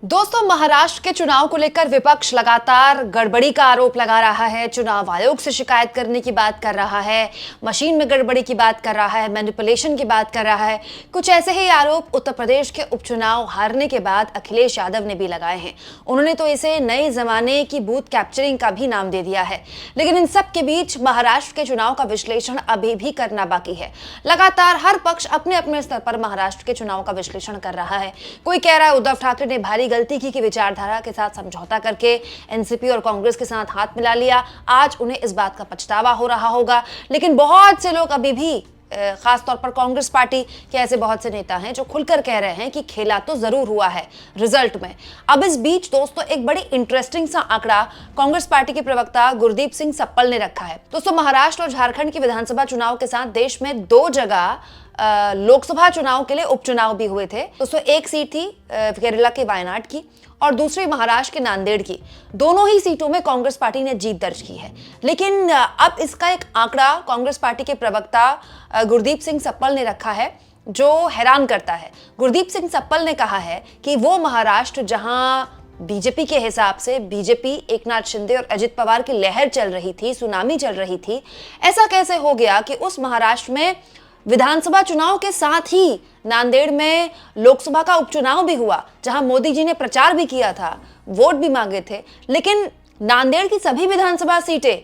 दोस्तों, महाराष्ट्र के चुनाव को लेकर विपक्ष लगातार गड़बड़ी का आरोप लगा रहा है। चुनाव आयोग से शिकायत करने की बात कर रहा है, मशीन में गड़बड़ी की बात कर रहा है, मैनिपुलेशन की बात कर रहा है। कुछ ऐसे ही आरोप उत्तर प्रदेश के उपचुनाव हारने के बाद अखिलेश यादव ने भी लगाए हैं। उन्होंने तो इसे नए जमाने की बूथ कैप्चरिंग का भी नाम दे दिया है। लेकिन इन सब के बीच महाराष्ट्र के चुनाव का विश्लेषण अभी भी करना बाकी है। लगातार हर पक्ष अपने अपने स्तर पर महाराष्ट्र के चुनाव का विश्लेषण कर रहा है। कोई कह रहा है उद्धव ठाकरे ने भारी गलती की कि विचारधारा के साथ समझौता करके एनसीपी और कांग्रेस के साथ हाथ मिला लिया। आज उन्हें इस बात का पछतावा हो रहा होगा। लेकिन बहुत से लोग अभी भी, खास तौर पर कांग्रेस पार्टी के ऐसे बहुत से नेता हैं जो खुलकर कह रहे हैं कि खेला तो जरूर हुआ है रिजल्ट में। अब इस बीच दोस्तों एक बड़ी इंटरेस्टिंग सा आंकड़ा कांग्रेस पार्टी के प्रवक्ता गुरदीप सिंह सप्पल ने रखा है। दोस्तों, महाराष्ट्र और झारखंड की विधानसभा चुनाव के साथ देश में 2 जगह लोकसभा चुनाव के लिए उपचुनाव भी हुए थे। दोस्तों, एक सीट थी केरला के वायनाड की और दूसरी महाराष्ट्र के नांदेड़ की। दोनों ही सीटों में कांग्रेस पार्टी ने जीत दर्ज की है। लेकिन अब इसका एक आंकड़ा कांग्रेस पार्टी के प्रवक्ता गुरदीप सिंह सप्पल ने रखा है जो हैरान करता है। गुरदीप सिंह सप्पल ने कहा है कि वो महाराष्ट्र जहां बीजेपी के हिसाब से बीजेपी, एकनाथ शिंदे और अजित पवार की लहर चल रही थी, सुनामी चल रही थी, ऐसा कैसे हो गया कि उस महाराष्ट्र में विधानसभा चुनाव के साथ ही नांदेड़ में लोकसभा का उपचुनाव भी हुआ, जहां मोदी जी ने प्रचार भी किया था, वोट भी मांगे थे। लेकिन नांदेड़ की सभी विधानसभा सीटें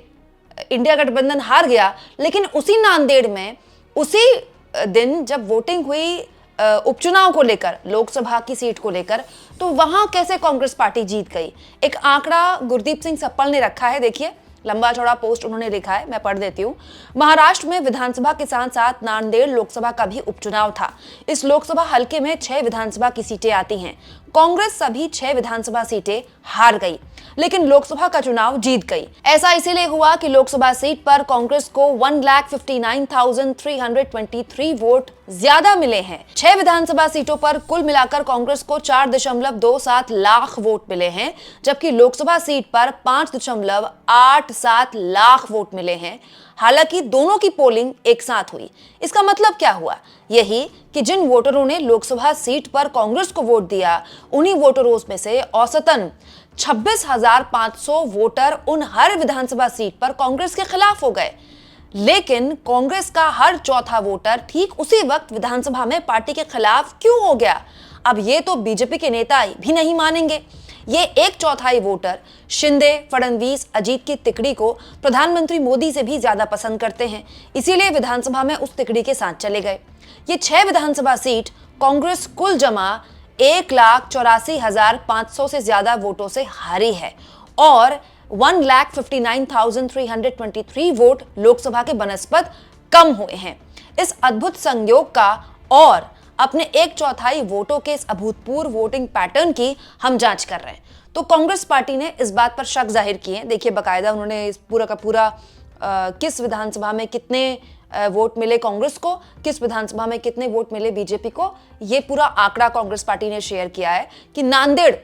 इंडिया गठबंधन हार गया। लेकिन उसी नांदेड़ में उसी दिन जब वोटिंग हुई उपचुनाव को लेकर, लोकसभा की सीट को लेकर, तो वहां कैसे कांग्रेस पार्टी जीत गई। एक आंकड़ा गुरदीप सिंह सप्पल ने रखा है, देखिए, लंबा चौड़ा पोस्ट उन्होंने लिखा है, मैं पढ़ देती हूं। महाराष्ट्र में विधानसभा के साथ साथ नांदेड़ लोकसभा का भी उपचुनाव था। इस लोकसभा हलके में 6 विधानसभा की सीटें आती हैं। कांग्रेस सभी 6 विधानसभा सीटें हार गई, लेकिन लोकसभा का चुनाव जीत गई। ऐसा इसीलिए हुआ कि लोकसभा सीट पर कांग्रेस को 1,59,323 वोट ज्यादा मिले हैं। 6 विधानसभा सीटों पर कुल मिलाकर कांग्रेस को 4.27 लाख वोट मिले हैं, जबकि लोकसभा सीट पर 5.87 लाख वोट मिले हैं। हालांकि दोनों की पोलिंग एक साथ हुई। इसका मतलब क्या हुआ? यही कि जिन वोटरों ने लोकसभा सीट पर कांग्रेस को वोट दिया, उन्हीं वोटरों में से औसतन 26,500 वोटर उन हर विधानसभा सीट पर कांग्रेस के खिलाफ हो गए। लेकिन कांग्रेस का हर चौथा वोटर ठीक उसी वक्त विधानसभा में पार्टी के खिलाफ क्यों हो गया? अब ये तो बीजेपी के नेता भी नहीं मानेंगे। ये 1/4 वोटर शिंदे, फडणवीस, अजीत की तिकड़ी को प्रधानमंत्री मोदी से भी ज्यादा पसंद करते हैं, इसीलिए विधानसभा में उस तिकड़ी के साथ चले गए। ये 6 विधानसभा सीट कांग्रेस कुल जमा 1,84,500 से ज्यादा वोटों से हारी है और 1,59,323 वोट लोकसभा के बनस्पत कम हुए हैं। इस अद्भुत संयोग का और अपने 1/4 वोटों के इस अभूतपूर्व वोटिंग पैटर्न की हम जांच कर रहे हैं। तो कांग्रेस पार्टी ने इस बात पर शक जाहिर किए। देखिए, बकायदा उन्होंने इस पूरा का पूरा किस विधानसभा में कितने वोट मिले कांग्रेस को, किस विधानसभा में कितने वोट मिले बीजेपी को, ये पूरा आंकड़ा कांग्रेस पार्टी ने शेयर किया है कि नांदेड़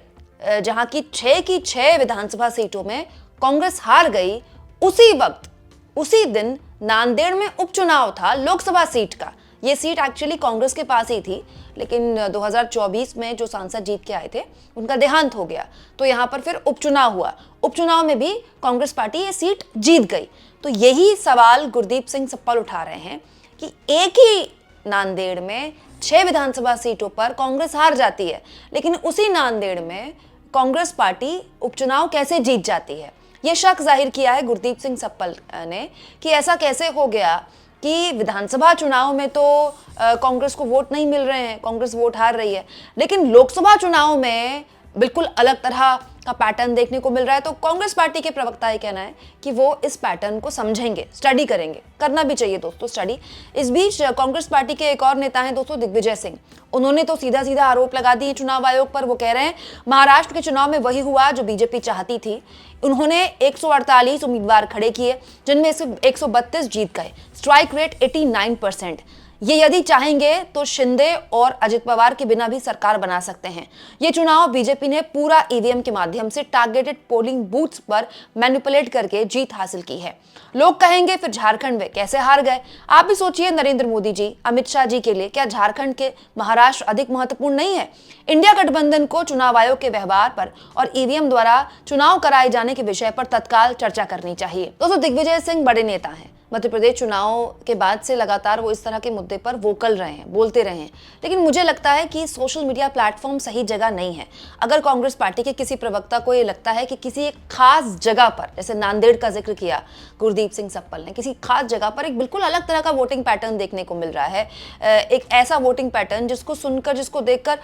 जहां की 6 की 6 विधानसभा सीटों में कांग्रेस हार गई, उसी वक्त, उसी दिन नांदेड़ में उपचुनाव था लोकसभा सीट का। ये सीट एक्चुअली कांग्रेस के पास ही थी, लेकिन 2024 में जो सांसद जीत के आए थे उनका देहांत हो गया, तो यहाँ पर फिर उपचुनाव हुआ। उपचुनाव में भी कांग्रेस पार्टी ये सीट जीत गई। तो यही सवाल गुरदीप सिंह सप्पल उठा रहे हैं कि एक ही नांदेड़ में 6 विधानसभा सीटों पर कांग्रेस हार जाती है, लेकिन उसी नांदेड़ में कांग्रेस पार्टी उपचुनाव कैसे जीत जाती है। ये शक जाहिर किया है गुरदीप सिंह सप्पल ने कि ऐसा कैसे हो गया कि विधानसभा चुनाव में तो कांग्रेस को वोट नहीं मिल रहे हैं, कांग्रेस वोट हार रही है, लेकिन लोकसभा चुनाव में बिल्कुल अलग तरह का पैटर्न देखने को मिल रहा है। तो कांग्रेस पार्टी के प्रवक्ता ये कहना है कि वो इस पैटर्न को समझेंगे, स्टडी करेंगे। करना भी चाहिए दोस्तों स्टडी। इस बीच कांग्रेस पार्टी के एक और नेता हैं दोस्तों, दिग्विजय सिंह। उन्होंने तो सीधा सीधा आरोप लगा दिए चुनाव आयोग पर। वो कह रहे हैं महाराष्ट्र के चुनाव में वही हुआ जो बीजेपी चाहती थी। उन्होंने 148 उम्मीदवार खड़े किए, जिनमें से 132 जीत गए। Strike rate 89%। ये यदि चाहेंगे तो शिंदे और अजित पवार के बिना भी सरकार बना सकते हैं। ये चुनाव बीजेपी ने पूरा ईवीएम के माध्यम से टारगेटेड पोलिंग बूथ्स पर मैनिपुलेट करके जीत हासिल की है। लोग कहेंगे फिर झारखंड में कैसे हार गए? आप भी सोचिए, नरेंद्र मोदी जी, अमित शाह जी के लिए क्या झारखंड के महाराष्ट्र अधिक महत्वपूर्ण नहीं है? इंडिया गठबंधन को चुनाव आयोग के व्यवहार पर और ईवीएम द्वारा चुनाव कराए जाने के विषय पर तत्काल चर्चा करनी चाहिए। दोस्तों, दिग्विजय सिंह बड़े नेता हैं। मध्य प्रदेश चुनाव के बाद से लगातार वो इस तरह के मुद्दे पर वोकल रहे हैं, बोलते रहे हैं, लेकिन मुझे लगता है कि सोशल मीडिया प्लेटफॉर्म सही जगह नहीं है। अगर कांग्रेस पार्टी के किसी प्रवक्ता को ये लगता है कि किसी एक खास जगह पर, जैसे नांदेड़ का जिक्र किया गुरदीप सिंह सप्पल ने, किसी खास जगह पर एक बिल्कुल अलग तरह का वोटिंग पैटर्न देखने को मिल रहा है, एक ऐसा वोटिंग पैटर्न जिसको सुनकर, जिसको देखकर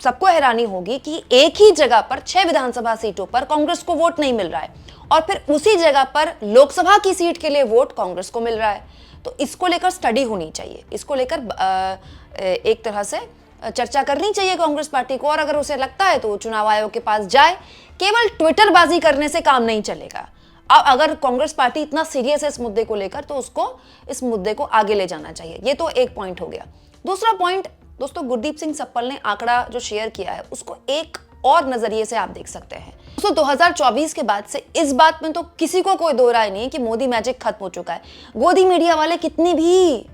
सबको हैरानी होगी कि एक ही जगह पर 6 विधानसभा सीटों पर कांग्रेस को वोट नहीं मिल रहा है और फिर उसी जगह पर लोकसभा की सीट के लिए वोट कांग्रेस को मिल रहा है। तो इसको लेकर स्टडी होनी चाहिए, इसको लेकर एक तरह से चर्चा करनी चाहिए कांग्रेस पार्टी को, और अगर उसे लगता है तो चुनाव आयोग के पास जाए। केवल ट्विटरबाजी करने से काम नहीं चलेगा। अब अगर कांग्रेस पार्टी इतना सीरियस है इस मुद्दे को लेकर, तो उसको इस मुद्दे को आगे ले जाना चाहिए। ये तो एक पॉइंट हो गया। दूसरा पॉइंट, दोस्तों, गुरदीप सिंह सप्पल ने आंकड़ा जो शेयर किया है उसको एक और नजरिए से आप देख सकते हैं। दोस्तों, 2024 के बाद से इस बात में तो किसी को कोई दो राय नहीं कि मोदी मैजिक खत्म हो चुका है। गोदी मीडिया वाले कितनी भी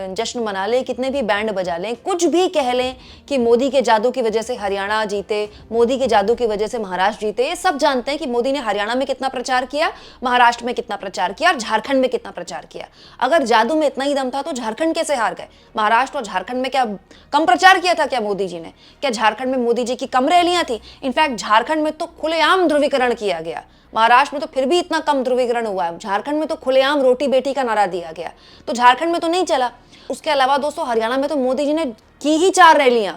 जश्न मना लें, कितने भी बैंड बजा लें, कुछ भी कह लें कि मोदी के जादू की वजह से हरियाणा जीते, मोदी के जादू की वजह से महाराष्ट्र जीते, ये सब जानते हैं कि मोदी ने हरियाणा में कितना प्रचार किया, महाराष्ट्र में कितना प्रचार किया और झारखंड में कितना प्रचार किया। अगर जादू में इतना ही दम था तो झारखंड कैसे हार गए? महाराष्ट्र और झारखंड में क्या कम प्रचार किया था क्या मोदी जी ने? क्या झारखंड में मोदी जी की कम रैलियां थी? इनफैक्ट झारखंड में तो खुलेआम ध्रुवीकरण किया गया। महाराष्ट्र में तो फिर भी इतना कम ध्रुवीकरण हुआ है, झारखंड में तो खुलेआम रोटी बेटी का नारा दिया गया, तो झारखंड में तो नहीं चला। उसके अलावा दोस्तों, हरियाणा में तो मोदी जी ने की ही 4 रैलियां।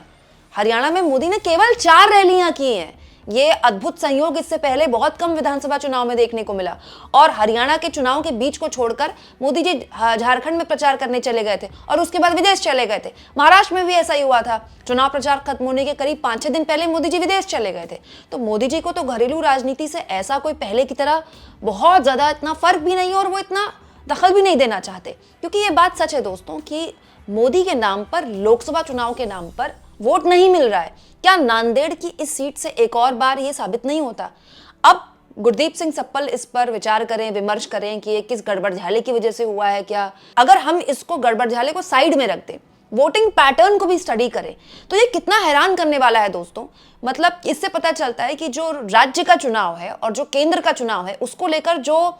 हरियाणा में मोदी ने केवल 4 रैलियां की हैं। ये अद्भुत संयोग इससे पहले बहुत कम विधानसभा चुनाव में देखने को मिला। और हरियाणा के चुनाव के बीच को छोड़कर मोदी जी झारखंड में प्रचार करने चले गए थे और उसके बाद विदेश चले गए थे। महाराष्ट्र में भी ऐसा ही हुआ था। चुनाव प्रचार खत्म होने के करीब 5-6 दिन पहले मोदी जी विदेश चले गए थे। तो मोदी जी को तो घरेलू राजनीति से ऐसा कोई पहले की तरह बहुत ज्यादा इतना फर्क भी नहीं, और वो इतना दखल भी नहीं देना चाहते, क्योंकि ये बात सच है दोस्तों कि मोदी के नाम पर, लोकसभा चुनाव के नाम पर वोट नहीं मिल रहा है। क्या नांदेड़ की इस सीट से एक और बार ये साबित नहीं होता? अब गुरदीप सिंह सप्पल इस पर विचार करें, विमर्श करें कि ये किस गड़बड़झाले की वजह से हुआ है। क्या अगर हम इसको गड़बड़झाले को साइड में रख दें, वोटिंग पैटर्न को भी स्टडी करें, तो ये कितना हैरान करने वाला है दोस्तों। मतलब इससे पता चलता है कि जो राज्य का चुनाव है और जो केंद्र का चुनाव है, उसको लेकर जो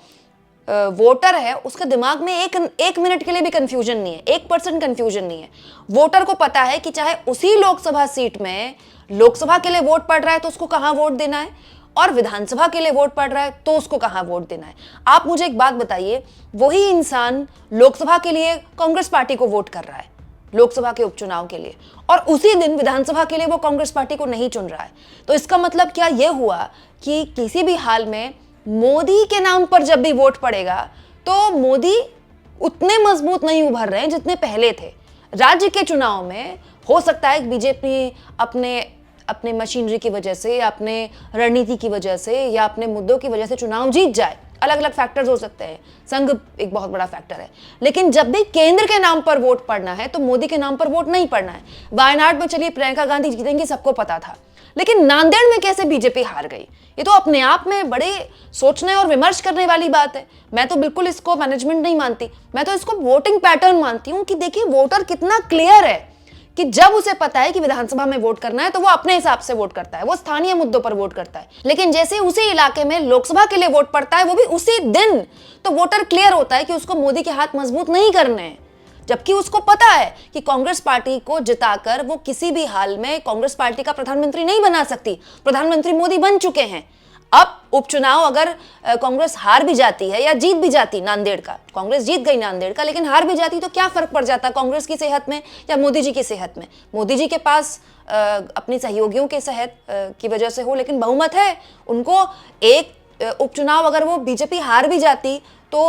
वोटर है उसके दिमाग में एक मिनट के लिए भी कंफ्यूजन नहीं है, 1% कंफ्यूजन नहीं है। वोटर को पता है कि चाहे उसी लोकसभा सीट में लोकसभा के लिए वोट पड़ रहा है तो उसको कहां वोट देना है, और विधानसभा के लिए वोट पड़ रहा है तो उसको कहां वोट देना है। आप मुझे एक बात बताइए, वही इंसान लोकसभा के लिए कांग्रेस पार्टी को वोट कर रहा है, लोकसभा के उपचुनाव के लिए, और उसी दिन विधानसभा के लिए वो कांग्रेस पार्टी को नहीं चुन रहा है। तो इसका मतलब क्या यह हुआ कि किसी भी हाल में मोदी के नाम पर जब भी वोट पड़ेगा तो मोदी उतने मजबूत नहीं उभर रहे हैं जितने पहले थे। राज्य के चुनाव में हो सकता है बीजेपी अपने मशीनरी की वजह से या अपने रणनीति की वजह से या अपने मुद्दों की वजह से चुनाव जीत जाए, अलग अलग फैक्टर्स हो सकते हैं, संघ एक बहुत बड़ा फैक्टर है। लेकिन जब भी केंद्र के नाम पर वोट पड़ना है तो मोदी के नाम पर वोट नहीं पड़ना है। वायनाड में चलिए प्रियंका गांधी जीतेंगी, सबको पता था, लेकिन नांदेड़ में कैसे बीजेपी हार गई, ये तो अपने आप में बड़े सोचने और विमर्श करने वाली बात है। मैं तो बिल्कुल इसको मैनेजमेंट नहीं मानती, मैं तो इसको वोटिंग पैटर्न मानती हूं कि देखिए वोटर कितना क्लियर है कि जब उसे पता है कि विधानसभा में वोट करना है तो वो अपने हिसाब से वोट करता है, वो स्थानीय मुद्दों पर वोट करता है। लेकिन जैसे उसी इलाके में लोकसभा के लिए वोट पड़ता है, वो भी उसी दिन, तो वोटर क्लियर होता है कि उसको मोदी के हाथ मजबूत नहीं करने हैं। जबकि उसको पता है कि कांग्रेस पार्टी को जिताकर वो किसी भी हाल में कांग्रेस पार्टी का प्रधानमंत्री नहीं बना सकती। प्रधानमंत्री मोदी बन चुके हैं। अब उपचुनाव अगर कांग्रेस हार भी जाती है या जीत भी जाती, नांदेड़ का कांग्रेस जीत गई नांदेड़ का, लेकिन हार भी जाती तो क्या फर्क पड़ जाता कांग्रेस की सेहत में या मोदी जी की सेहत में? मोदी जी के पास अपनी सहयोगियों के सेहत की वजह से हो, लेकिन बहुमत है उनको। एक उपचुनाव अगर वो बीजेपी हार भी जाती तो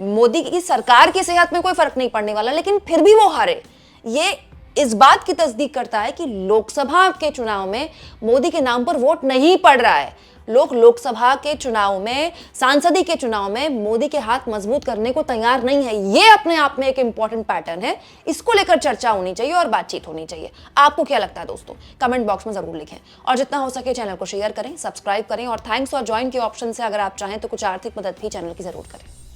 मोदी की सरकार की सेहत में कोई फर्क नहीं पड़ने वाला, लेकिन फिर भी वो हारे। ये इस बात की तस्दीक करता है कि लोकसभा के चुनाव में मोदी के नाम पर वोट नहीं पड़ रहा है। लोग लोकसभा के चुनाव में, सांसदी के चुनाव में मोदी के हाथ मजबूत करने को तैयार नहीं है। ये अपने आप में एक इंपॉर्टेंट पैटर्न है, इसको लेकर चर्चा होनी चाहिए और बातचीत होनी चाहिए। आपको क्या लगता है दोस्तों? कमेंट बॉक्स में जरूर लिखें और जितना हो सके चैनल को शेयर करें, सब्सक्राइब करें और थैंक्स और ज्वाइन के ऑप्शन से अगर आप चाहें तो कुछ आर्थिक मदद भी चैनल की जरूर करें।